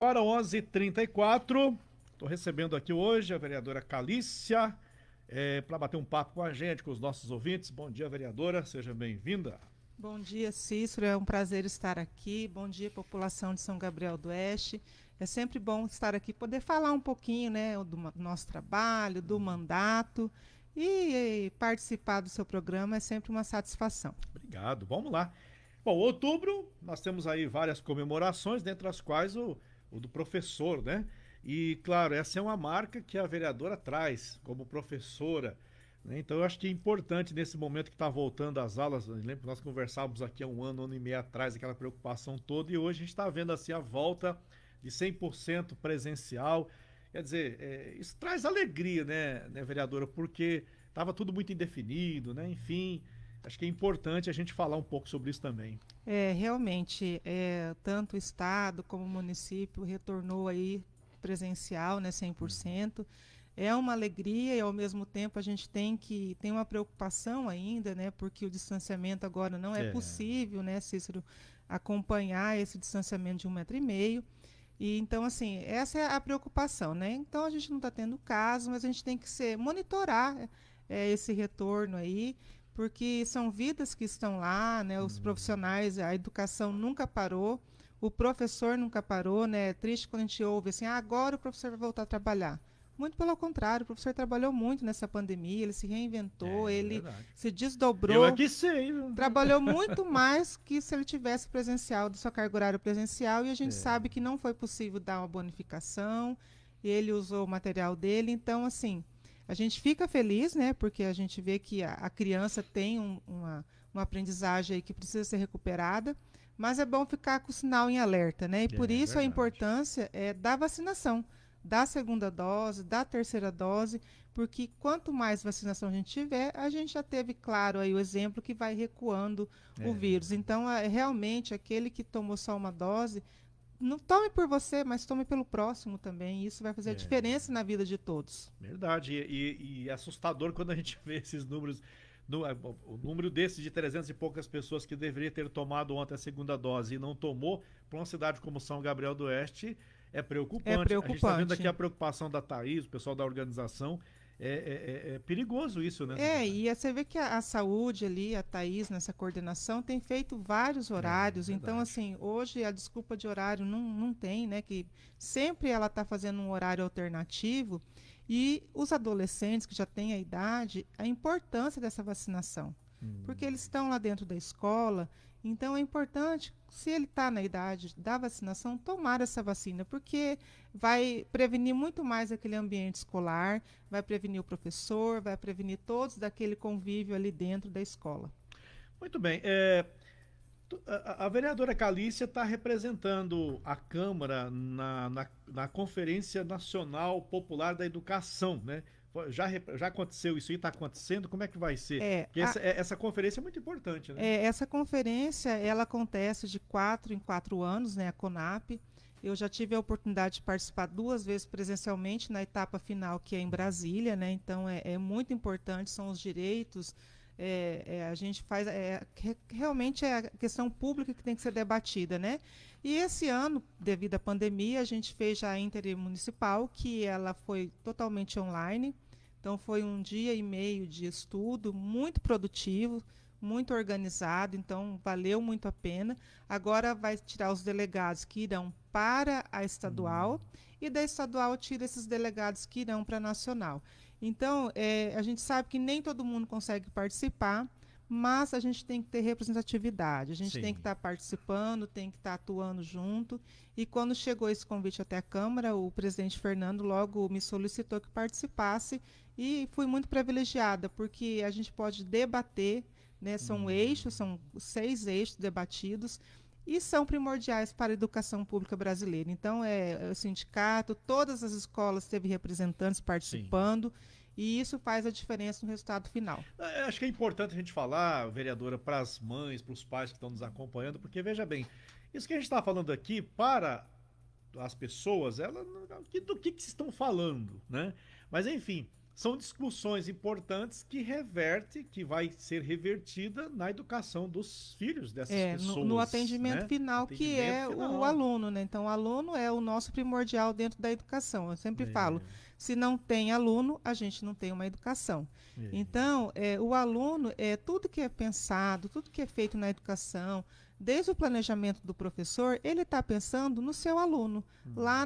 Para 11h34, estou recebendo aqui hoje a vereadora Calícia para bater um papo com a gente, com os nossos ouvintes. Bom dia, vereadora, seja bem-vinda. Bom dia, Cícero. É um prazer estar aqui. Bom dia, população de São Gabriel do Oeste. É sempre bom estar aqui, poder falar um pouquinho, né, do nosso trabalho, do mandato e participar do seu programa é sempre uma satisfação. Obrigado, vamos lá. Bom, outubro, nós temos aí várias comemorações, dentre as quais o do professor, né? E, claro, essa é uma marca que a vereadora traz como professora, né? Então, eu acho que é importante nesse momento que está voltando às aulas. Eu lembro que nós conversávamos aqui há um ano e meio atrás, aquela preocupação toda, e hoje a gente está vendo assim a volta de 100% presencial. Quer dizer, isso traz alegria, né, vereadora? Porque estava tudo muito indefinido, né? Enfim, acho que é importante a gente falar um pouco sobre isso também. Realmente, tanto o Estado como o município retornou aí presencial, né, 100%. É uma alegria e, ao mesmo tempo, a gente tem uma preocupação ainda, né, porque o distanciamento agora não é É, possível, né, Cícero, acompanhar esse distanciamento de 1,5 m. E então, assim, essa é a preocupação, né? Então, a gente não está tendo caso, mas a gente tem que monitorar esse retorno aí, porque são vidas que estão lá, né? Os profissionais, a educação nunca parou, o professor nunca parou, né? É triste quando a gente ouve assim, agora o professor vai voltar a trabalhar. Muito pelo contrário, o professor trabalhou muito nessa pandemia, ele se reinventou, ele verdade. se Eu desdobrou, aqui sei, viu? trabalhou muito mais que se ele tivesse presencial, do sua carga horária presencial, e a gente É, sabe que não foi possível dar uma bonificação, ele usou o material dele, então, assim, a gente fica feliz, né, porque a gente vê que a criança tem uma aprendizagem aí que precisa ser recuperada, mas é bom ficar com o sinal em alerta, né, e por isso a verdade. importância da vacinação, da segunda dose, da terceira dose, porque quanto mais vacinação a gente tiver, a gente já teve claro aí o exemplo que vai recuando o vírus. É, Então, realmente, aquele que tomou só uma dose, não tome por você, mas tome pelo próximo também. Isso vai fazer a é diferença na vida de todos. verdade. E é assustador quando a gente vê esses números. O número desses de 300 e poucas pessoas que deveria ter tomado ontem a segunda dose e não tomou, para uma cidade como São Gabriel do Oeste, é É preocupante. A gente está vendo aqui preocupante. a preocupação da Thaís, o pessoal da organização. É perigoso isso, né, secretário? E você vê que a saúde ali, a Thaís, nessa coordenação, tem feito vários horários. Então, Verdade. assim, hoje a desculpa de horário não tem, né? Que sempre ela está fazendo um horário alternativo. E os adolescentes que já têm a idade, a importância dessa vacinação. Porque eles estão lá dentro da escola, então é importante, se ele está na idade da vacinação, tomar essa vacina, porque vai prevenir muito mais aquele ambiente escolar, vai prevenir o professor, vai prevenir todos daquele convívio ali dentro da escola. Muito bem. A vereadora Calícia está representando a Câmara na Conferência Nacional Popular da Educação, né? Já aconteceu isso aí, está acontecendo? Como é que vai ser? É, Porque essa conferência é muito importante, né? essa conferência ela acontece de 4 em 4 anos, né, a CONAP. Eu já tive a oportunidade de participar 2 vezes presencialmente na etapa final, que é em Brasília, né? Então é muito importante, são os direitos. A gente faz. Realmente é a questão pública que tem que ser debatida, né? E esse ano, devido à pandemia, a gente fez já a intermunicipal, que ela foi totalmente online. Então foi um dia e meio de estudo, muito produtivo, muito organizado, então valeu muito a pena. Agora vai tirar os delegados que irão para a estadual e da estadual tira esses delegados que irão para a nacional. Então, a gente sabe que nem todo mundo consegue participar, mas a gente tem que ter representatividade, a gente tem que Sim. estar participando, tem que estar atuando junto. E quando chegou esse convite até a Câmara, o presidente Fernando logo me solicitou que participasse e fui muito privilegiada, porque a gente pode debater, né? São eixos, são 6 eixos debatidos e são primordiais para a educação pública brasileira. Então, o sindicato, todas as escolas teve representantes Sim. participando e isso faz a diferença no resultado final. Acho que é importante a gente falar, vereadora, para as mães, para os pais que estão nos acompanhando, porque veja bem, isso que a gente está falando aqui para as pessoas, do que estão falando, né? Mas enfim, são discussões importantes que reverte, que vai ser revertida na educação dos filhos dessas No pessoas, atendimento né? final, que Atendimento é o final. aluno, né? Então, o aluno é o nosso primordial dentro da educação. Eu sempre falo, É, se não tem aluno, a gente não tem uma educação. é. Então, o aluno, tudo que é pensado, tudo que é feito na educação, desde o planejamento do professor, ele está pensando no seu aluno, lá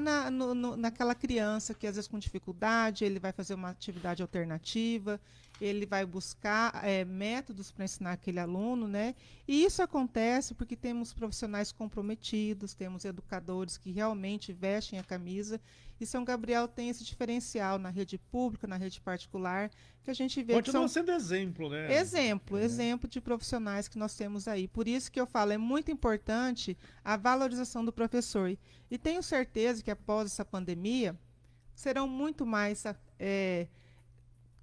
naquela criança que às vezes com dificuldade, ele vai fazer uma atividade alternativa, ele vai buscar métodos para ensinar aquele aluno, né? E isso acontece porque temos profissionais comprometidos, temos educadores que realmente vestem a camisa. E São Gabriel tem esse diferencial na rede pública, na rede particular, que a gente vê que Continua são sendo exemplo, né? É, exemplo de profissionais que nós temos aí. Por isso que eu falo, é muito importante a valorização do professor. E tenho certeza que após essa pandemia, serão muito mais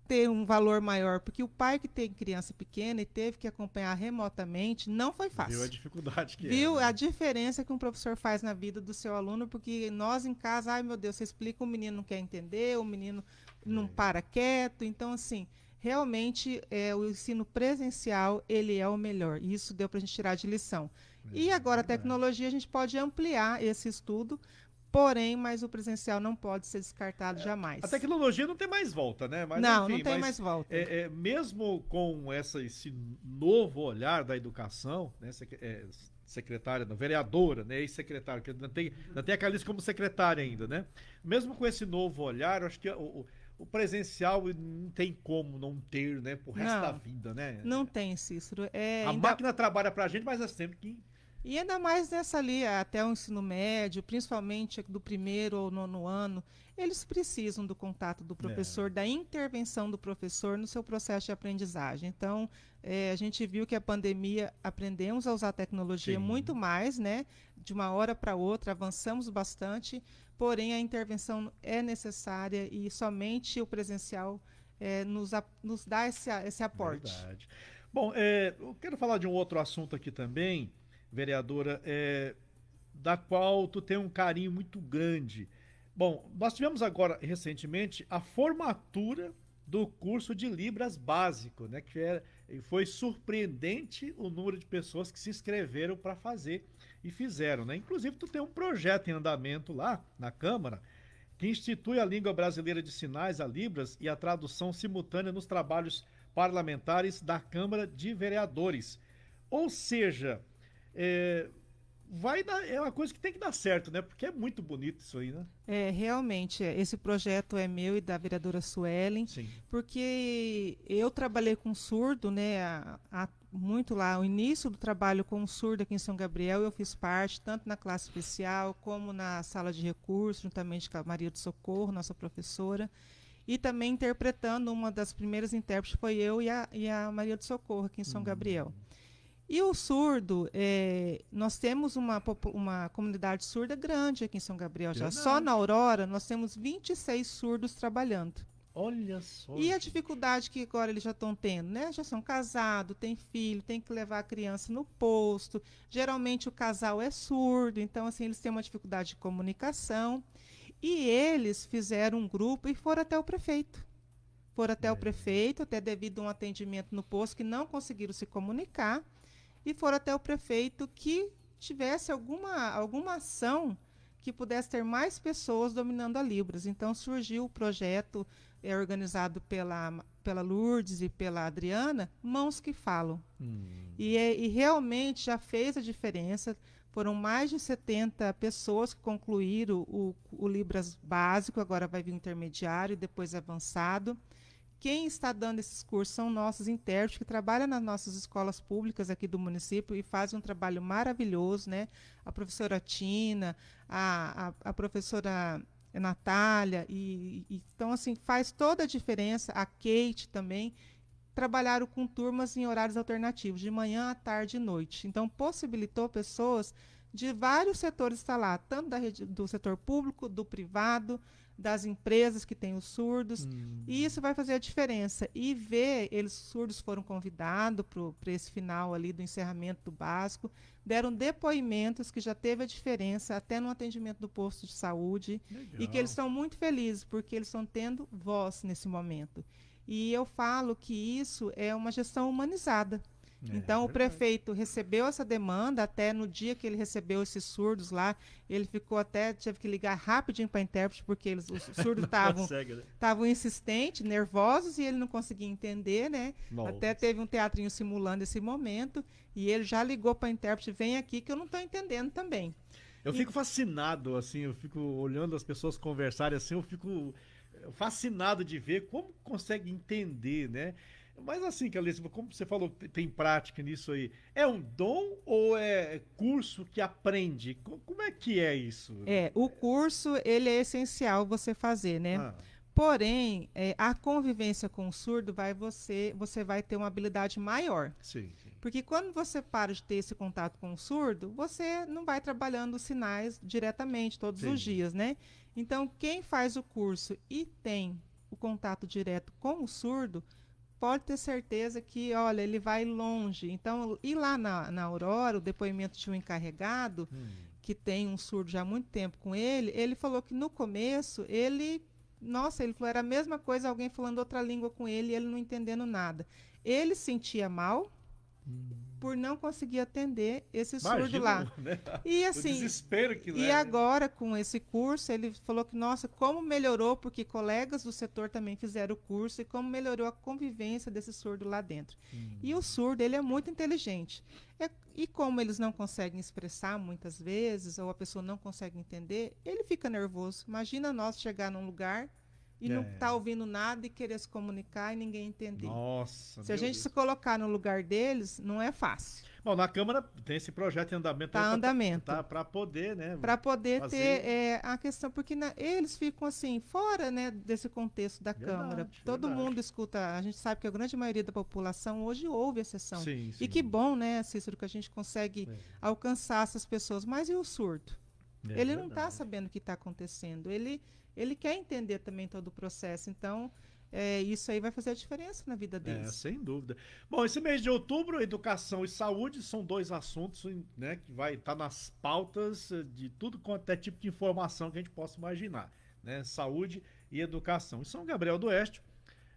ter um valor maior, porque o pai que tem criança pequena e teve que acompanhar remotamente, não foi viu a fácil. dificuldade que é, Viu a né? diferença que um professor faz na vida do seu aluno, porque nós em casa, ai meu Deus, você explica, o menino não quer entender, o menino não para quieto, então assim, realmente o ensino presencial, ele é o melhor, e isso deu para a gente tirar de lição. E É agora a verdade. tecnologia, a gente pode ampliar esse estudo, porém, mas o presencial não pode ser descartado A jamais. tecnologia não tem mais volta, né? Mas Não, não enfim, tem mais volta. mesmo com esse novo olhar da educação, né? Secretária, não, vereadora, né? Ex-secretária, que ainda tem a Calice como secretária ainda, né? Mesmo com esse novo olhar, eu acho que o presencial não tem como não ter, né? Pro resto da Não, vida, né? não tem, Cícero. A máquina trabalha pra gente, mas nós temos que. E ainda mais nessa ali, até o ensino médio, principalmente do primeiro ou nono ano, eles precisam do contato do É, professor, da intervenção do professor no seu processo de aprendizagem. Então, a gente viu que a pandemia, aprendemos a usar a tecnologia muito sim. mais, né? De uma hora para outra, avançamos bastante, porém a intervenção é necessária e somente o presencial nos dá esse aporte. Verdade. Bom, eu quero falar de um outro assunto aqui também, vereadora, da qual tu tem um carinho muito grande. Bom, nós tivemos agora, recentemente, a formatura do curso de Libras básico, né? E foi surpreendente o número de pessoas que se inscreveram para fazer e fizeram, né? Inclusive, tu tem um projeto em andamento lá na Câmara que institui a língua brasileira de sinais, a Libras, e a tradução simultânea nos trabalhos parlamentares da Câmara de Vereadores. Ou seja, é, é uma coisa que tem que dar certo, né? Porque é muito bonito isso aí, né? Realmente, esse projeto é meu e da vereadora Suelen, Sim. porque eu trabalhei com surdo, né, muito lá, o início do trabalho com surdo aqui em São Gabriel, eu fiz parte, tanto na classe especial, como na sala de recursos, juntamente com a Maria do Socorro, nossa professora, e também interpretando, uma das primeiras intérpretes foi eu e a Maria do Socorro aqui em São Gabriel. Hum, E o surdo, nós temos uma comunidade surda grande aqui em São Gabriel já. Só na verdade. Aurora nós temos 26 surdos trabalhando. Olha só, E a gente. dificuldade que agora eles já estão tendo, né? Já são casados, têm filho, tem que levar a criança no posto. Geralmente o casal é surdo, então assim eles têm uma dificuldade de comunicação. E eles fizeram um grupo e foram até o prefeito. Foram até o prefeito, até devido a um atendimento no posto que não conseguiram se comunicar e foram até o prefeito que tivesse alguma ação que pudesse ter mais pessoas dominando a Libras. Então surgiu o projeto organizado pela Lourdes e pela Adriana, Mãos que Falam. E realmente já fez a diferença. Foram mais de 70 pessoas que concluíram o Libras básico, agora vai vir o intermediário e depois avançado. Quem está dando esses cursos são nossos intérpretes que trabalham nas nossas escolas públicas aqui do município e fazem um trabalho maravilhoso, né? A professora Tina, a professora Natália, então assim, faz toda a diferença, a Kate também, trabalharam com turmas em horários alternativos, de manhã, à tarde e noite. Então, possibilitou pessoas de vários setores estar lá, tanto do setor público, do privado, das empresas que têm os surdos, e isso vai fazer a diferença. E ver, eles surdos foram convidados para esse final ali do encerramento do básico, deram depoimentos que já teve a diferença até no atendimento do posto de saúde, e que eles Legal. estão muito felizes, porque eles estão tendo voz nesse momento. E eu falo que isso é uma gestão humanizada. É Então, o verdade. prefeito recebeu essa demanda, até no dia que ele recebeu esses surdos lá, ele ficou até, teve que ligar rapidinho para a intérprete, porque os surdos Não estavam consegue, né? insistentes, nervosos, e ele não conseguia entender, né? Até Nossa. teve um teatrinho simulando esse momento, e ele já ligou para a intérprete, vem aqui que eu não estou entendendo também. Eu E, fico fascinado, assim, eu fico olhando as pessoas conversarem assim, eu fico fascinado de ver como consegue entender, né? Mas assim, Calista, como você falou, tem prática nisso aí, é um dom ou é curso que aprende? Como é que é isso? o curso, ele é essencial você fazer, né? Ah, Porém, a convivência com o surdo você vai ter uma habilidade maior. sim, sim. Porque quando você para de ter esse contato com o surdo, você não vai trabalhando os sinais diretamente todos os Sim. dias, né? Então, quem faz o curso e tem o contato direto com o surdo, pode ter certeza que, olha, ele vai longe. Então, e lá na Aurora, o depoimento de um encarregado, que tem um surdo já há muito tempo com ele falou que no começo nossa, ele falou, era a mesma coisa, alguém falando outra língua com ele e ele não entendendo nada. Ele sentia mal por não conseguir atender esse surdo Imagina, lá. né? E O assim, desespero que e leva. agora com esse curso, ele falou que, nossa, como melhorou, porque colegas do setor também fizeram o curso, e como melhorou a convivência desse surdo lá dentro. E o surdo, ele é muito inteligente. E como eles não conseguem expressar muitas vezes, ou a pessoa não consegue entender, ele fica nervoso. Imagina nós chegar num lugar e não estar É. ouvindo nada e querer se comunicar e ninguém entender. Nossa, Se a meu gente se Deus. colocar no lugar deles, não é fácil. Bom, na Câmara tem esse projeto em andamento aí Tá andamento. para poder, né, Para poder ter fazer. a questão, porque eles ficam assim, fora, né, desse contexto da Câmara. Verdade, Todo verdade. mundo escuta, a gente sabe que a grande maioria da população hoje ouve a sessão. Sim, E que sim. bom, né, Cícero, que a gente consegue alcançar essas pessoas. Mas e o surdo? É Ele não está verdade. sabendo o que está acontecendo. Ele quer entender também todo o processo. Então, isso aí vai fazer a diferença na vida É, deles. sem dúvida. Bom, esse mês de outubro, educação e saúde são dois assuntos, né, que vai estar nas pautas de tudo quanto é tipo de informação que a gente possa imaginar, né? Saúde e educação. Em São Gabriel do Oeste,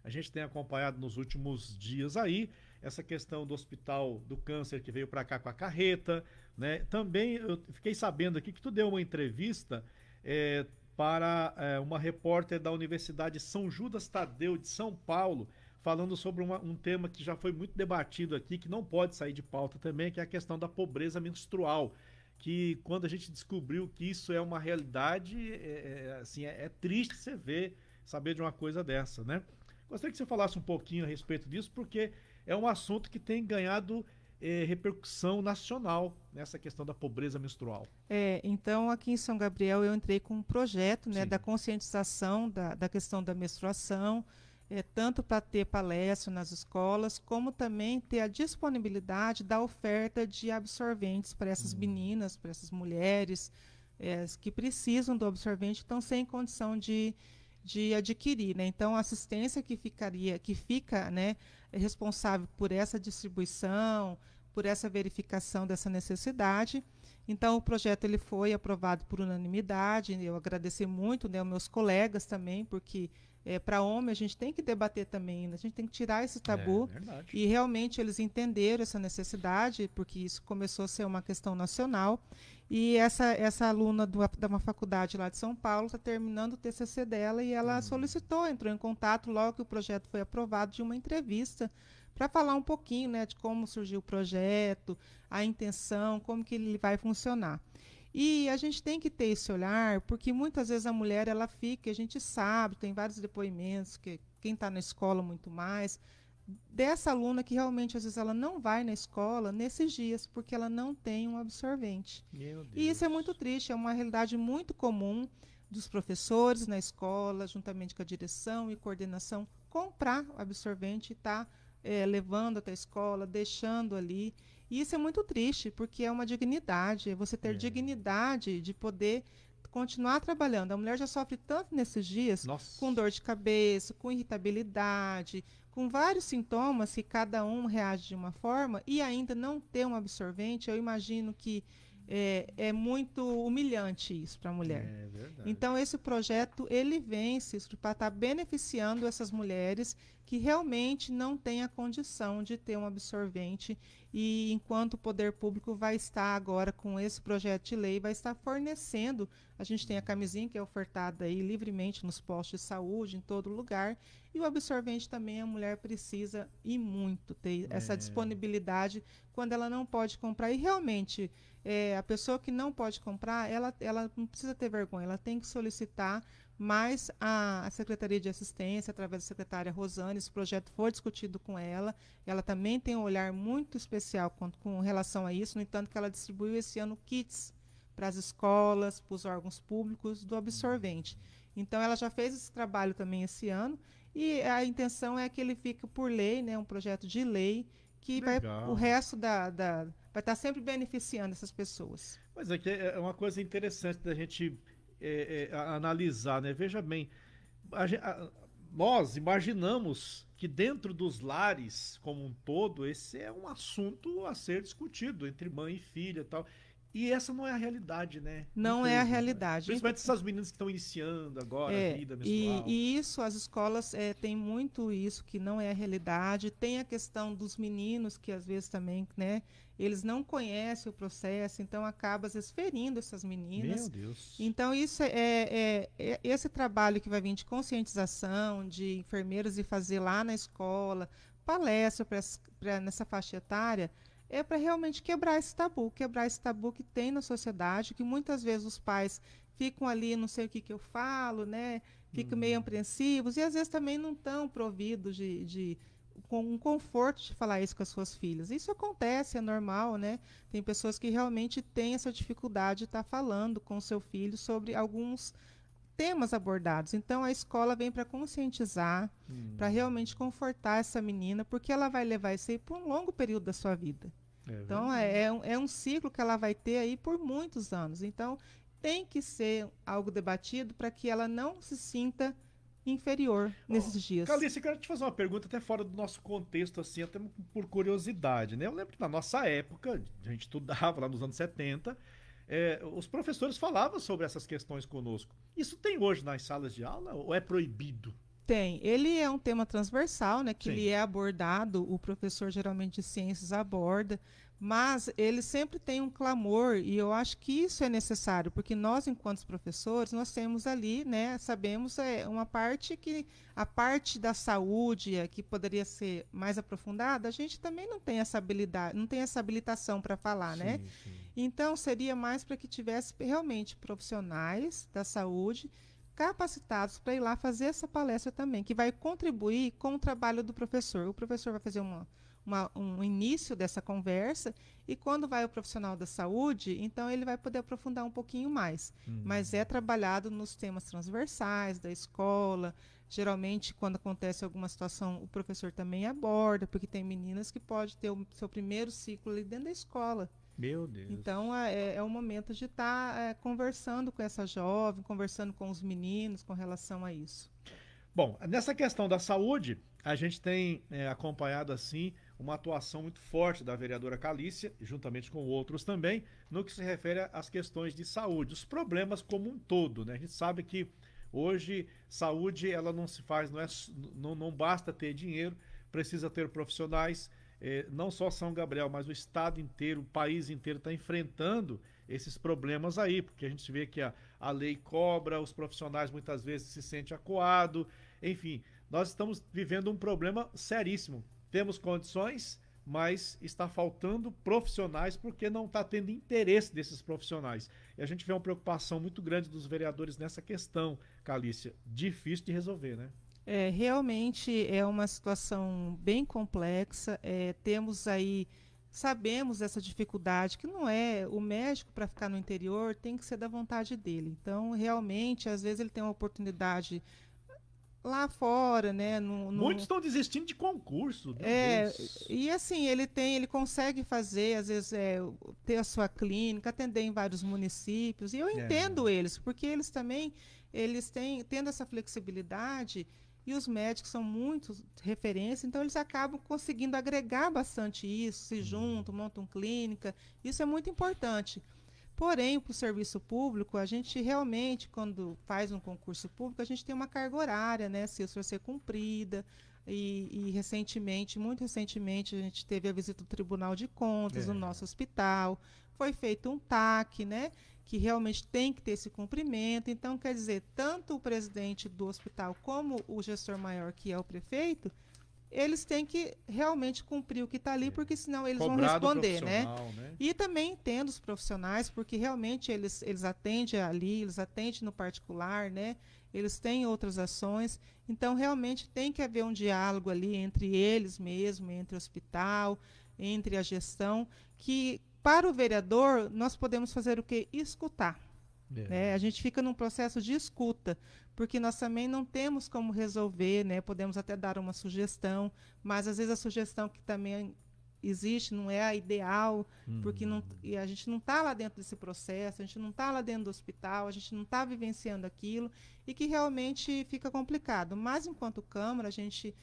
a gente tem acompanhado nos últimos dias aí essa questão do Hospital do Câncer que veio para cá com a carreta, né? Também eu fiquei sabendo aqui que tu deu uma entrevista é, para uma repórter da Universidade São Judas Tadeu de São Paulo, falando sobre um tema que já foi muito debatido aqui, que não pode sair de pauta também, que é a questão da pobreza menstrual. Que quando a gente descobriu que isso é uma realidade, assim, é triste você ver, saber de uma coisa dessa, né? Gostaria que você falasse um pouquinho a respeito disso, porque é um assunto que tem ganhado repercussão nacional nessa questão da pobreza menstrual. Então, aqui em São Gabriel, eu entrei com um projeto, né, da Sim. conscientização da questão da menstruação, tanto para ter palestra nas escolas, como também ter a disponibilidade da oferta de absorventes para essas meninas, para essas mulheres que precisam do absorvente, estão sem condição de adquirir, né? Então, a assistência que fica, né, responsável por essa distribuição, por essa verificação dessa necessidade. Então, o projeto ele foi aprovado por unanimidade. Eu agradeci muito, né, aos meus colegas também, porque para homem a gente tem que debater também, né? A gente tem que tirar esse É tabu. verdade. E realmente eles entenderam essa necessidade, porque isso começou a ser uma questão nacional. E essa aluna de uma faculdade lá de São Paulo está terminando o TCC dela e ela solicitou, entrou em contato logo que o projeto foi aprovado, de uma entrevista para falar um pouquinho, né, de como surgiu o projeto, a intenção, como que ele vai funcionar. E a gente tem que ter esse olhar, porque muitas vezes a mulher ela fica, a gente sabe, tem vários depoimentos, que quem está na escola muito mais, dessa aluna que realmente às vezes ela não vai na escola nesses dias, porque ela não tem um absorvente. Meu E isso é muito Deus. triste, é uma realidade muito comum dos professores na escola, juntamente com a direção e coordenação, comprar o absorvente e estar levando até a escola, deixando ali. E isso é muito triste, porque é uma dignidade, é você ter É, dignidade de poder continuar trabalhando. A mulher já sofre tanto nesses dias, Nossa. com dor de cabeça, com irritabilidade, com vários sintomas que cada um reage de uma forma, e ainda não ter um absorvente, eu imagino que é muito humilhante isso para a mulher. É verdade. Então, esse projeto, ele vem para estar beneficiando essas mulheres que realmente não têm a condição de ter um absorvente, e enquanto o poder público vai estar agora com esse projeto de lei, vai estar fornecendo, a gente tem a camisinha que é ofertada aí livremente nos postos de saúde, em todo lugar, e o absorvente também a mulher precisa e muito ter essa disponibilidade quando ela não pode comprar. E realmente, a pessoa que não pode comprar, ela não precisa ter vergonha, ela tem que solicitar, mas a Secretaria de Assistência, através da secretária Rosane, esse projeto foi discutido com ela também tem um olhar muito especial com relação a isso, no entanto que ela distribuiu esse ano kits para as escolas, para os órgãos públicos do absorvente. Então ela já fez esse trabalho também esse ano, e a intenção é que ele fique por lei, né, um projeto de lei, que o resto vai estar sempre beneficiando essas pessoas. Mas aqui é uma coisa interessante da gente analisar, né? Veja bem, nós imaginamos que dentro dos lares como um todo, esse é um assunto a ser discutido entre mãe e filha e tal. E essa não é a realidade, né? Não é a realidade. Principalmente essas meninas que estão iniciando agora a vida menstrual. E isso, as escolas têm muito isso, que não é a realidade. Tem a questão dos meninos, que às vezes também, né, eles não conhecem o processo, então acaba às vezes ferindo essas meninas. Meu Deus. Então isso esse trabalho que vai vir de conscientização, de enfermeiros e fazer lá na escola, palestra nessa faixa etária, é para realmente quebrar esse tabu que tem na sociedade, que muitas vezes os pais ficam ali, não sei o que eu falo, né? Ficam meio apreensivos, e às vezes também não estão providos com um conforto de falar isso com as suas filhas. Isso acontece, é normal, né? Tem pessoas que realmente têm essa dificuldade de estar falando com o seu filho sobre alguns temas abordados. Então a escola vem para conscientizar, para realmente confortar essa menina, porque ela vai levar isso aí por um longo período da sua vida. Então é um ciclo que ela vai ter aí por muitos anos. Então tem que ser algo debatido para que ela não se sinta inferior nesses dias. Calice, eu quero te fazer uma pergunta até fora do nosso contexto, assim, até por curiosidade, né? Eu lembro que na nossa época, a gente estudava lá nos anos 70, os professores falavam sobre essas questões conosco. Isso tem hoje nas salas de aula ou é proibido? Tem. Ele é um tema transversal, né? Que Sim. ele é abordado, o professor geralmente de ciências aborda, mas ele sempre tem um clamor, e eu acho que isso é necessário, porque nós, enquanto professores, nós temos ali, né? Sabemos uma parte a parte da saúde, que poderia ser mais aprofundada, a gente também não tem essa habilidade, não tem essa habilitação para falar, né? Sim. Então, seria mais para que tivesse realmente profissionais da saúde capacitados para ir lá fazer essa palestra também, que vai contribuir com o trabalho do professor. O professor vai fazer um início dessa conversa, e quando vai o profissional da saúde, então ele vai poder aprofundar um pouquinho mais. Mas é trabalhado nos temas transversais da escola. Geralmente, quando acontece alguma situação, o professor também aborda, porque tem meninas que podem ter o seu primeiro ciclo ali dentro da escola. Meu Deus. Então é o momento de estar conversando com essa jovem, conversando com os meninos com relação a isso. Bom, nessa questão da saúde, a gente tem acompanhado assim uma atuação muito forte da vereadora Calícia, juntamente com outros também, no que se refere às questões de saúde, os problemas como um todo, né? A gente sabe que hoje saúde ela não se faz, não basta ter dinheiro, precisa ter profissionais. Não só São Gabriel, mas o estado inteiro, o país inteiro está enfrentando esses problemas aí, porque a gente vê que a lei cobra, os profissionais muitas vezes se sentem acuados, enfim, nós estamos vivendo um problema seríssimo. Temos condições, mas está faltando profissionais porque não está tendo interesse desses profissionais. E a gente vê uma preocupação muito grande dos vereadores nessa questão, Calícia, difícil de resolver, né? Realmente é uma situação bem complexa. Sabemos essa dificuldade, que não é o médico para ficar no interior, tem que ser da vontade dele. Então, realmente, às vezes ele tem uma oportunidade lá fora, né? Muitos estão desistindo de concurso, meu É, Deus. e assim, ele consegue fazer, às vezes, ter a sua clínica, atender em vários municípios, e eu É, entendo eles, porque eles também, eles têm, tendo essa flexibilidade, e os médicos são muito referência, então eles acabam conseguindo agregar bastante isso, se juntam, montam clínica, isso é muito importante. Porém, para o serviço público, a gente realmente, quando faz um concurso público, a gente tem uma carga horária, né? Se isso vai ser cumprida. E recentemente, muito recentemente, a gente teve a visita do Tribunal de Contas no é, nosso hospital. Foi feito um TAC, né? Que realmente tem que ter esse cumprimento. Então, quer dizer, tanto o presidente do hospital como o gestor maior, que é o prefeito, eles têm que realmente cumprir o que está ali, é. porque senão eles vão Cobrado responder, né? profissional, né? E também entendo os profissionais, porque realmente eles atendem ali, eles atendem no particular, né? Eles têm outras ações, então realmente tem que haver um diálogo ali entre eles mesmo, entre o hospital, entre a gestão, que para o vereador nós podemos fazer o quê? Escutar, É. né? A gente fica num processo de escuta, porque nós também não temos como resolver, né? Podemos até dar uma sugestão, mas às vezes a sugestão que também existe não é a ideal, porque não, Hum, e a gente não está lá dentro desse processo, a gente não está lá dentro do hospital, a gente não está vivenciando aquilo, e que realmente fica complicado. Mas enquanto Câmara, a gente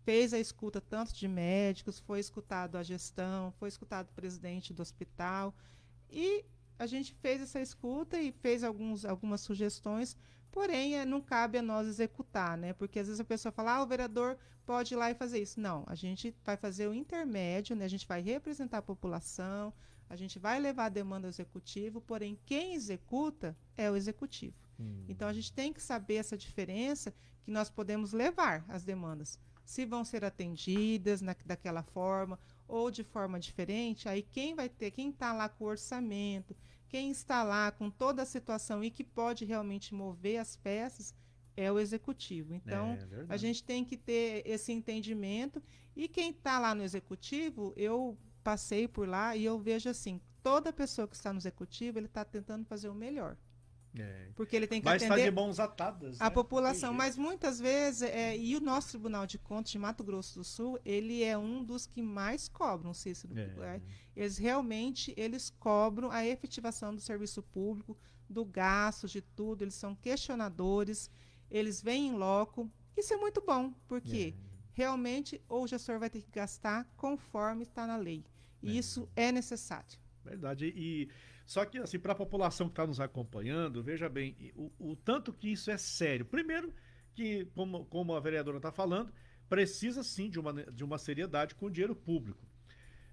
fez a escuta tanto de médicos, foi escutado a gestão, foi escutado o presidente do hospital, e a gente fez essa escuta e fez algumas sugestões, porém não cabe a nós executar, né? Porque às vezes a pessoa fala, o vereador pode ir lá e fazer isso. Não, a gente vai fazer o intermédio, né? A gente vai representar a população, a gente vai levar a demanda ao executivo, porém quem executa é o executivo. Então a hum. gente tem que saber essa diferença que nós podemos levar as demandas. Se vão ser atendidas daquela forma ou de forma diferente, aí quem vai ter, quem está lá com o orçamento, quem está lá com toda a situação e que pode realmente mover as peças é o executivo. Então, É a verdade. gente tem que ter esse entendimento. E quem está lá no executivo, eu passei por lá e eu vejo assim, toda pessoa que está no executivo, ele está tentando fazer o melhor. É. Porque ele tem que Mas está de atender mãos atadas, a né? Não tem população, mas jeito. muitas vezes, e o nosso Tribunal de Contas de Mato Grosso do Sul, ele é um dos que mais cobram, Cícero. É. Eles realmente, eles cobram a efetivação do serviço público, do gasto, de tudo, eles são questionadores, eles vêm em loco, isso é muito bom, porque É. realmente o gestor vai ter que gastar conforme está na lei, e É. isso é necessário. Verdade. E só que assim, para a população que está nos acompanhando, veja bem, o tanto que isso é sério. Primeiro, que, como a vereadora está falando, precisa sim de uma seriedade com o dinheiro público.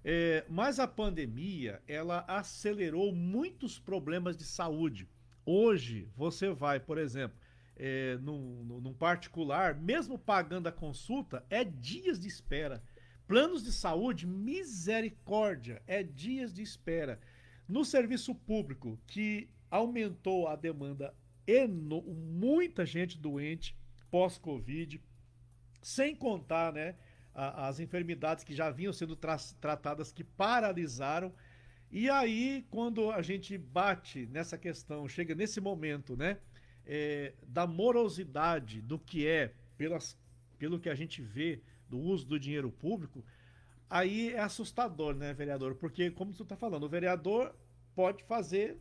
É, mas a pandemia, ela acelerou muitos problemas de saúde. Hoje, você vai, por exemplo, num particular, mesmo pagando a consulta, é dias de espera. Planos de saúde, misericórdia, é dias de espera. No serviço público, que aumentou a demanda, muita gente doente pós-Covid, sem contar, né, as enfermidades que já vinham sendo tratadas que paralisaram. E aí, quando a gente bate nessa questão, chega nesse momento, né, da morosidade do que é, pelo que a gente vê do uso do dinheiro público, aí é assustador, né, vereador? Porque, como você está falando, o vereador pode fazer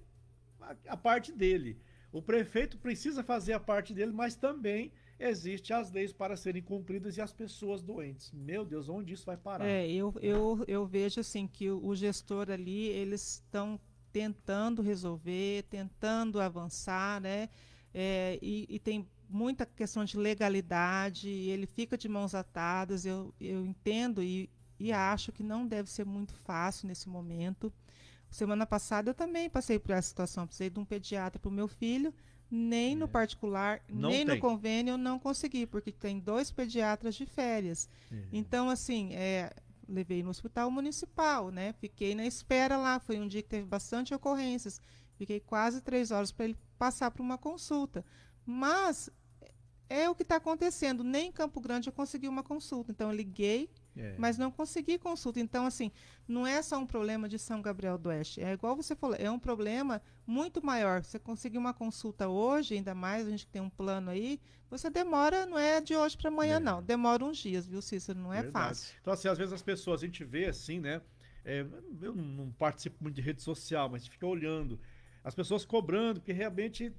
a parte dele. O prefeito precisa fazer a parte dele, mas também existem as leis para serem cumpridas e as pessoas doentes. Meu Deus, onde isso vai parar? Eu vejo assim que o gestor ali, eles estão tentando resolver, tentando avançar, né? E tem muita questão de legalidade, ele fica de mãos atadas, eu entendo e acho que não deve ser muito fácil nesse momento. Semana passada eu também passei por essa situação, precisei de um pediatra para o meu filho, nem no É, particular, não nem no tem. convênio eu não consegui, porque tem dois pediatras de férias. É, Então, assim, levei no hospital municipal, né? Fiquei na espera lá, foi um dia que teve bastante ocorrências. Fiquei quase 3 horas para ele passar para uma consulta. Mas é o que está acontecendo. Nem em Campo Grande eu consegui uma consulta. Então eu liguei mas não consegui consulta. Então, assim, não é só um problema de São Gabriel do Oeste. É igual você falou, é um problema muito maior. Você conseguir uma consulta hoje, ainda mais a gente tem um plano aí, você demora, não é de hoje para amanhã, É, não. Demora uns dias, viu, Cícero? Não é verdade. fácil. Então, assim, às vezes as pessoas, a gente vê assim, né? é, eu não participo muito de rede social, mas fica olhando. As pessoas cobrando, porque realmente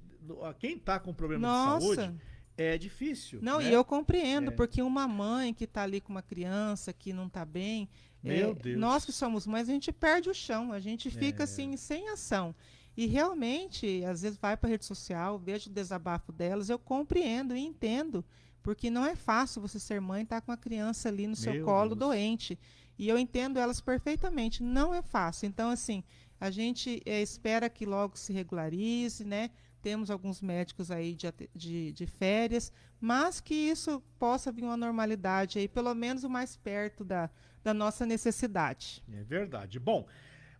quem tá com problema de Nossa, saúde é difícil, não, e né? eu compreendo, É. porque uma mãe que está ali com uma criança que não está bem, Meu nós que Deus. somos mães, a gente perde o chão, a gente fica assim, sem ação. E realmente, às vezes vai para a rede social, vejo o desabafo delas, eu compreendo e entendo, porque não é fácil você ser mãe e estar com a criança ali no seu Meu colo Deus. doente. E eu entendo elas perfeitamente, não é fácil. Então, assim, a gente espera que logo se regularize, né? Temos alguns médicos aí de férias, mas que isso possa vir uma normalidade aí, pelo menos o mais perto da nossa necessidade. É verdade. Bom,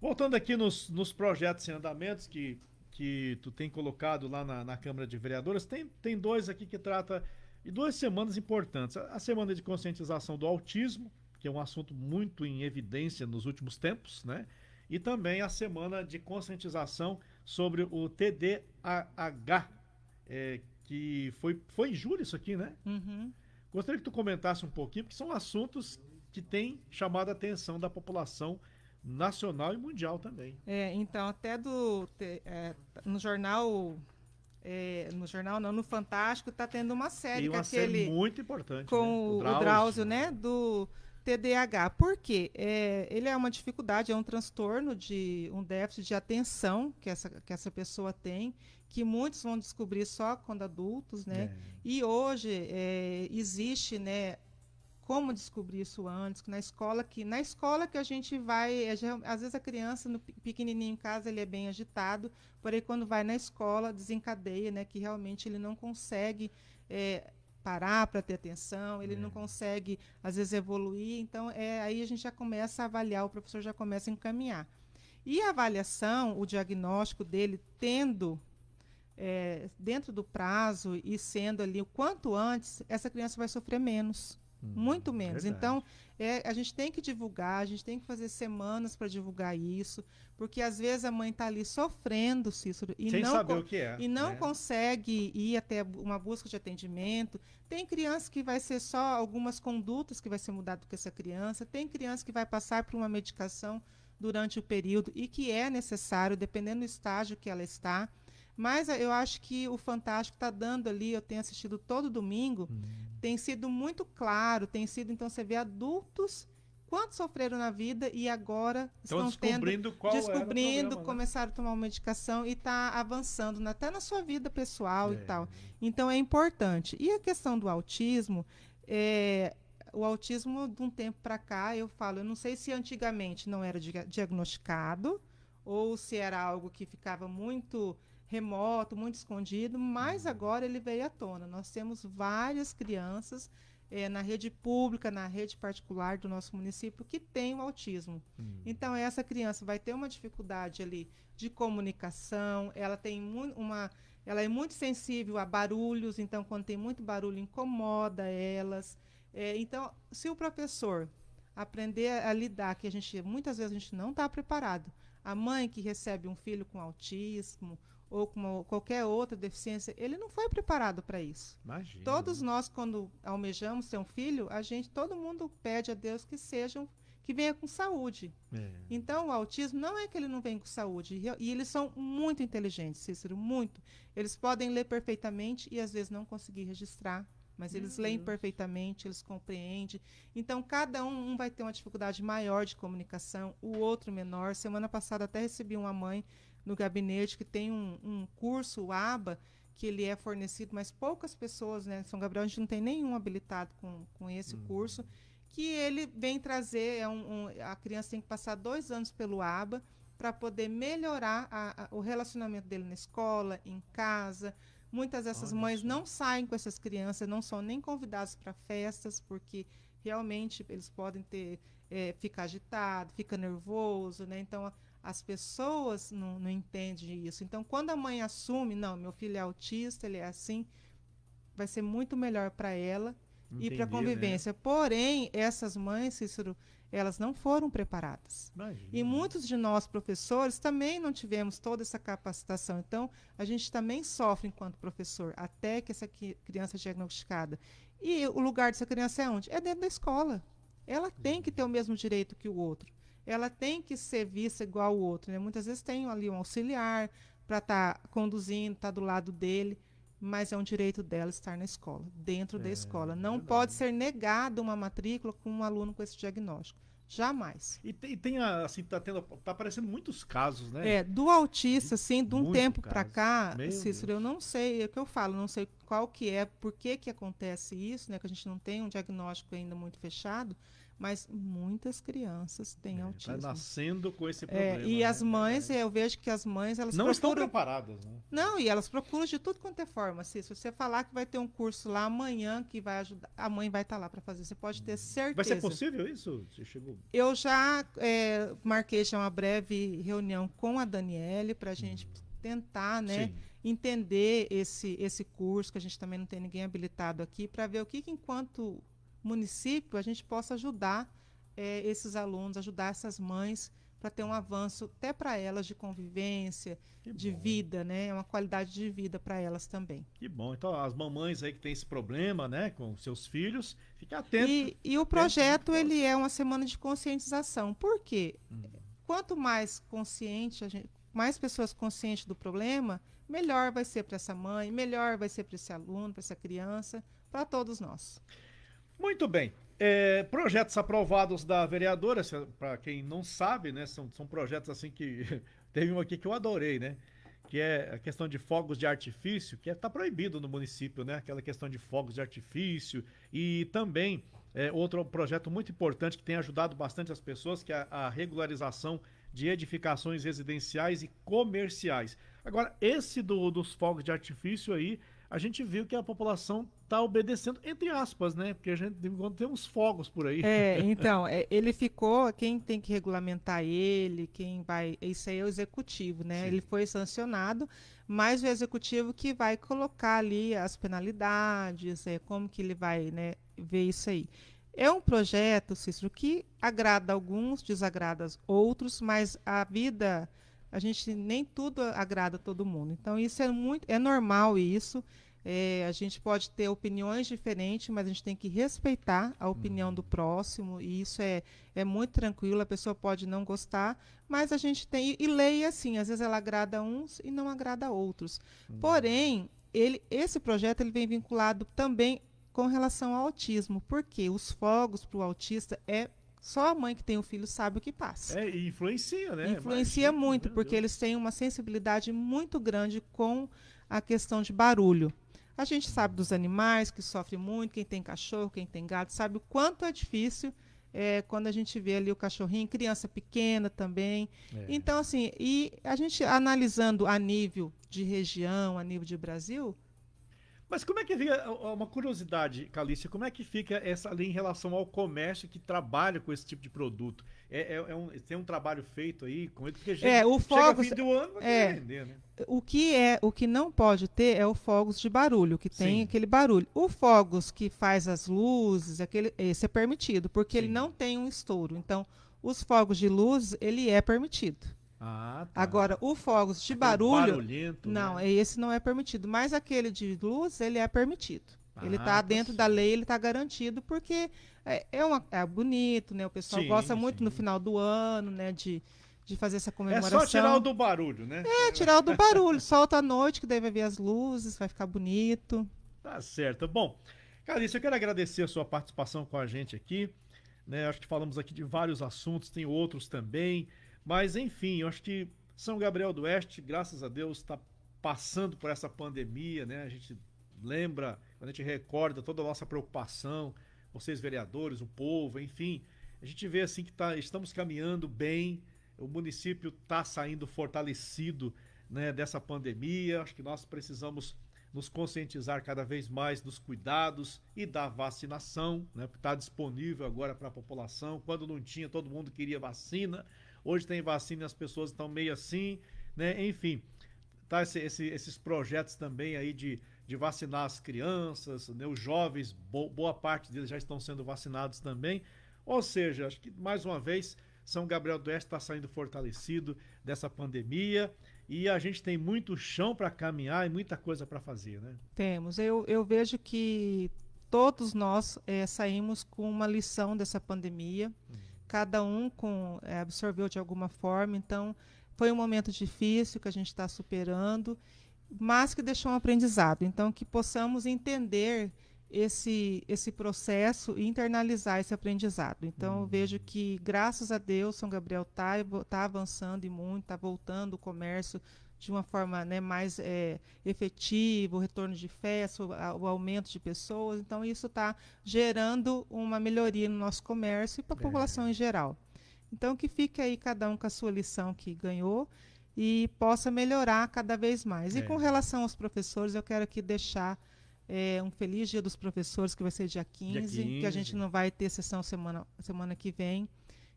voltando aqui nos projetos em andamentos que tu tem colocado lá na Câmara de Vereadores, tem dois aqui que trata de duas semanas importantes. A semana de conscientização do autismo, que é um assunto muito em evidência nos últimos tempos, né? E também a semana de conscientização sobre o TDAH, que foi em julho isso aqui, né? Uhum. Gostaria que tu comentasse um pouquinho, porque são assuntos que têm chamado a atenção da população nacional e mundial também. Então, até no jornal, no jornal não, no Fantástico, está tendo uma série E com uma série aquele muito importante, né? O com o Drauzio, Drauzio. né, do TDAH. Por quê? Ele é uma dificuldade, é um transtorno de um déficit de atenção que essa pessoa tem, que muitos vão descobrir só quando adultos, né? É, E hoje existe, né, como descobrir isso antes, que na escola que a gente vai, às vezes a criança no pequenininho em casa ele é bem agitado, porém quando vai na escola desencadeia, né, que realmente ele não consegue é, parar para ter atenção, ele não consegue às vezes evoluir, então aí a gente já começa a avaliar, o professor já começa a encaminhar. E a avaliação, o diagnóstico dele tendo dentro do prazo e sendo ali o quanto antes, essa criança vai sofrer menos. Muito menos. Então, verdade. a gente tem que divulgar, a gente tem que fazer semanas para divulgar isso, porque às vezes a mãe está ali sofrendo, Cícero, e Sem não, saber o que é, e não né? consegue ir até uma busca de atendimento. Tem criança que vai ser só algumas condutas que vai ser mudado com essa criança, tem criança que vai passar por uma medicação durante o período e que é necessário, dependendo do estágio que ela está. Mas eu acho que o Fantástico está dando ali, eu tenho assistido todo domingo, tem sido muito claro, tem sido, então você vê adultos quanto sofreram na vida e agora Estão estão tendo, descobrindo qual era o descobrindo, problema, né? começaram a tomar uma medicação e está avançando até na sua vida pessoal e É, tal. Então é importante. E a questão do autismo, o autismo de um tempo para cá, eu falo, eu não sei se antigamente não era diagnosticado ou se era algo que ficava muito remoto, muito escondido, mas agora ele veio à tona. Nós temos várias crianças na rede pública, na rede particular do nosso município que têm o autismo. Então, essa criança vai ter uma dificuldade ali de comunicação, ela é muito sensível a barulhos, então, quando tem muito barulho, incomoda elas. Então, se o professor aprender a lidar, que muitas vezes a gente não está preparado, a mãe que recebe um filho com autismo ou com qualquer outra deficiência, ele não foi preparado para isso. imagina, Todos né? nós, quando almejamos ter um filho, todo mundo pede a Deus que venha com saúde. É, Então, o autismo não é que ele não vem com saúde, e eles são muito inteligentes, Cícero, muito. Eles podem ler perfeitamente e às vezes não conseguir registrar, mas meu eles leem Deus. perfeitamente, eles compreendem. Então, cada um vai ter uma dificuldade maior de comunicação, o outro menor. Semana passada até recebi uma mãe no gabinete que tem um curso, o ABA, que ele é fornecido, mas poucas pessoas, né? Em São Gabriel a gente não tem nenhum habilitado com esse curso, que ele vem trazer, a criança tem que passar 2 anos pelo ABA para poder melhorar o relacionamento dele na escola, em casa. Muitas dessas Olha mães só. não saem com essas crianças, não são nem convidadas para festas, porque realmente eles podem ficar agitado, fica nervoso, né? Então as pessoas não entendem isso. Então, quando a mãe assume, não, meu filho é autista, ele é assim, vai ser muito melhor para ela e para Entender, né? convivência. Porém, essas mães, Cícero, elas não foram preparadas. E Imagina, né? muitos de nós, professores, também não tivemos toda essa capacitação. Então, a gente também sofre enquanto professor, até que essa criança é diagnosticada. E o lugar dessa criança é onde? É dentro da escola. Ela tem que ter o mesmo direito que o outro. Ela tem que ser vista igual ao outro. Né? Muitas vezes tem ali um auxiliar para estar conduzindo, estar do lado dele, mas é um direito dela estar na escola, dentro da escola. Não pode Verdade. ser negada uma matrícula com um aluno com esse diagnóstico. Jamais. Assim, tá aparecendo muitos casos, né? Do autista, assim, de um Muito tempo para caso. cá, Meu Cícero, eu Deus. não sei, é o que eu falo, não sei qual que é, por que que acontece isso, né? Que a gente não tem um diagnóstico ainda muito fechado, mas muitas crianças têm Tá autismo. nascendo com esse problema, E né? as mães, Verdade. eu vejo que as mães, elas Não estão procuram. preparadas, né? Não, e elas procuram de tudo quanto é forma. Se você falar que vai ter um curso lá amanhã que vai ajudar, a mãe vai estar lá para fazer. Você pode ter Vai ser certeza. possível isso? Você chegou. Eu já marquei já uma breve reunião com a Daniele para a gente tentar, né, Sim. entender esse curso, que a gente também não tem ninguém habilitado aqui, para ver o que, enquanto município, a gente possa ajudar esses alunos, ajudar essas mães para ter um avanço até para elas de convivência, Que de bom. vida, né, uma qualidade de vida para elas também. Que bom. Então, as mamães aí que têm esse problema, né, com seus filhos, fique atento. E o Atento muito projeto ele próximo. é uma semana de conscientização. Por quê? Quanto mais consciente, mais pessoas conscientes do problema, melhor vai ser para essa mãe, melhor vai ser para esse aluno, para essa criança, para todos nós. Muito bem. Projetos aprovados da vereadora, para quem não sabe, né, são projetos assim que teve um aqui que eu adorei, né? Que é a questão de fogos de artifício, que está proibido no município, né? Aquela questão de fogos de artifício e também outro projeto muito importante que tem ajudado bastante as pessoas, que é a regularização de edificações residenciais e comerciais. Agora, esse dos fogos de artifício aí, a gente viu que a população está obedecendo, entre aspas, né? Porque a gente de vez em quando tem uns fogos por aí. Então, ele ficou, quem tem que regulamentar ele, quem vai, isso aí é o executivo, né? Ele Sim. foi sancionado, mas o executivo que vai colocar ali as penalidades, como que ele vai, né, ver isso aí. É um projeto, Cícero, que agrada alguns, desagrada outros, mas a vida, a gente nem tudo agrada todo mundo. Então, isso é normal isso. A gente pode ter opiniões diferentes, mas a gente tem que respeitar a opinião do próximo, e isso é muito tranquilo. A pessoa pode não gostar, mas a gente tem. E lei é assim, às vezes ela agrada a uns e não agrada a outros. Porém, esse projeto ele vem vinculado também com relação ao autismo, porque os fogos para o autista só a mãe que tem o filho sabe o que passa. E influencia, né? Influencia Imagina, muito, meu porque Deus. eles têm uma sensibilidade muito grande com a questão de barulho. A gente sabe dos animais que sofrem muito, quem tem cachorro, quem tem gato, sabe o quanto é difícil quando a gente vê ali o cachorrinho, criança pequena também. É. Então, assim, e a gente analisando a nível de região, a nível de Brasil, Mas como é que fica, uma curiosidade, Calícia, como é que fica essa lei em relação ao comércio que trabalha com esse tipo de produto? Tem um trabalho feito aí com ele, porque o chega fogos fim do ano vai querer vender, né? o que não pode ter é o fogos de barulho, que tem Sim, aquele barulho. O fogos que faz as luzes, esse é permitido, porque ele sim. não tem um estouro. Então, os fogos de luz, ele é permitido. Ah, tá. Agora, o fogos de Aquele barulho, barulhento, não, né? esse não é permitido. Mas aquele de luz, ele é permitido. Ele Ah, está tá dentro da certo. lei, ele está garantido, porque é bonito, né? O pessoal gosta Sim, muito no sim. final do ano, né? De fazer essa É só tirar o comemoração. do barulho, né? Tirar o do barulho, solta à noite, que daí vai ver as luzes, vai ficar bonito. Tá certo. Bom, Calícia, eu quero agradecer a sua participação com a gente aqui, né? Acho que falamos aqui de vários assuntos, tem outros também, mas enfim, eu acho que São Gabriel do Oeste, graças a Deus, está passando por essa pandemia, né? A gente lembra, a gente recorda toda a nossa preocupação, vocês vereadores, o povo, enfim, a gente vê assim que estamos caminhando bem, o município está saindo fortalecido, né, dessa pandemia. Acho que nós precisamos nos conscientizar cada vez mais dos cuidados e da vacinação, né, que está disponível agora para a população. Quando não tinha, todo mundo queria vacina. Hoje tem vacina e as pessoas estão meio assim, né? Enfim, tá esses projetos também aí de de vacinar as crianças, né? Os jovens, boa parte deles já estão sendo vacinados também. Ou seja, acho que mais uma vez São Gabriel do Oeste está saindo fortalecido dessa pandemia e a gente tem muito chão para caminhar e muita coisa para fazer, né? Temos. Eu vejo que todos nós saímos com uma lição dessa pandemia, cada um absorveu de alguma forma, então foi um momento difícil que a gente está superando, mas que deixou um aprendizado. Então, que possamos entender esse processo e internalizar esse aprendizado. Então, eu vejo que, graças a Deus, São Gabriel tá avançando e muito, está voltando o comércio de uma forma, né, mais efetiva, o retorno de festa, o aumento de pessoas. Então, isso está gerando uma melhoria no nosso comércio e para a população em geral. Então, que fique aí cada um com a sua lição que ganhou e possa melhorar cada vez mais. E com relação aos professores, eu quero aqui deixar um feliz Dia dos Professores, que vai ser dia 15, que a gente não vai ter sessão semana que vem,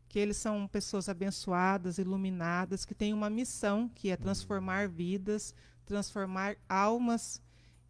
que eles são pessoas abençoadas, iluminadas, que têm uma missão, que é transformar vidas, transformar almas,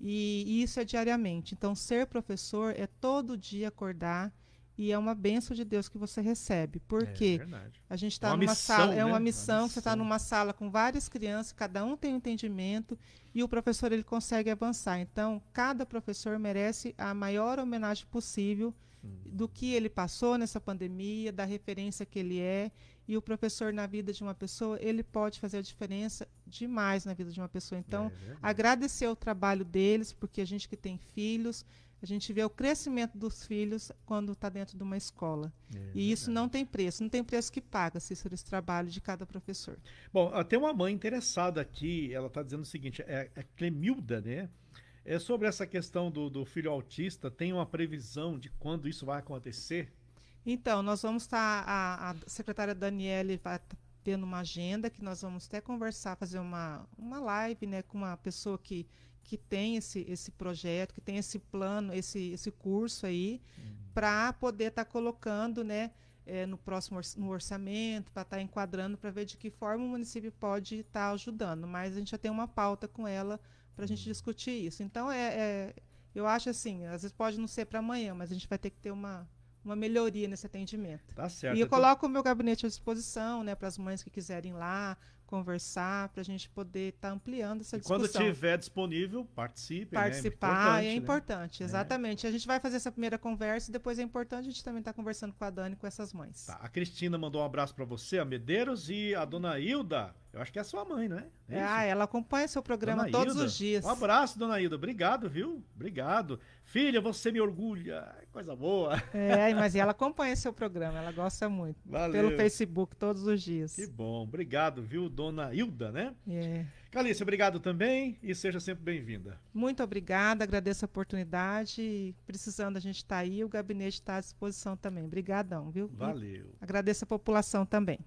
e isso é diariamente. Então, ser professor é todo dia acordar, e é uma bênção de Deus que você recebe, porque a gente está numa sala, é uma missão, você está numa sala com várias crianças, cada um tem um entendimento, e o professor ele consegue avançar. Então, cada professor merece a maior homenagem possível do que ele passou nessa pandemia, da referência que ele é, e o professor na vida de uma pessoa, ele pode fazer a diferença demais na vida de uma pessoa. Então, agradecer o trabalho deles, porque a gente que tem filhos, a gente vê o crescimento dos filhos quando está dentro de uma escola. E isso não tem preço que paga, Cícero, esse trabalho de cada professor. Bom, tem uma mãe interessada aqui, ela está dizendo o seguinte, é Clemilda, né? É sobre essa questão do filho autista, tem uma previsão de quando isso vai acontecer? Então, nós vamos estar, a secretária Daniele vai tendo uma agenda que nós vamos até conversar, fazer uma live, né, com uma pessoa que tem esse projeto, que tem esse plano, esse curso aí, para poder estar colocando, né, no orçamento, para estar enquadrando, para ver de que forma o município pode estar ajudando. Mas a gente já tem uma pauta com ela para a gente discutir isso. Então, eu acho assim, às vezes pode não ser para amanhã, mas a gente vai ter que ter uma melhoria nesse atendimento. Tá certo. E eu coloco o meu gabinete à disposição, né, para as mães que quiserem ir lá conversar, para a gente poder estar ampliando essa discussão. Quando estiver disponível, participe. Participar né? É importante, exatamente. A gente vai fazer essa primeira conversa e depois é importante a gente também estar conversando com a Dani, com essas mães. Tá. A Cristina mandou um abraço para você, a Medeiros, e a dona Hilda, eu acho que é a sua mãe, né? Ela acompanha seu programa todos os dias. Um abraço, dona Hilda. Obrigado, viu? Obrigado. Filha, você me orgulha. Coisa boa. Mas ela acompanha seu programa, ela gosta muito. Valeu. Pelo Facebook todos os dias. Que bom. Obrigado, viu, dona Hilda, né? É. Calícia, obrigado também e seja sempre bem-vinda. Muito obrigada, agradeço a oportunidade. Precisando, a gente está aí, o gabinete está à disposição também. Obrigadão, viu? Valeu. E agradeço a população também.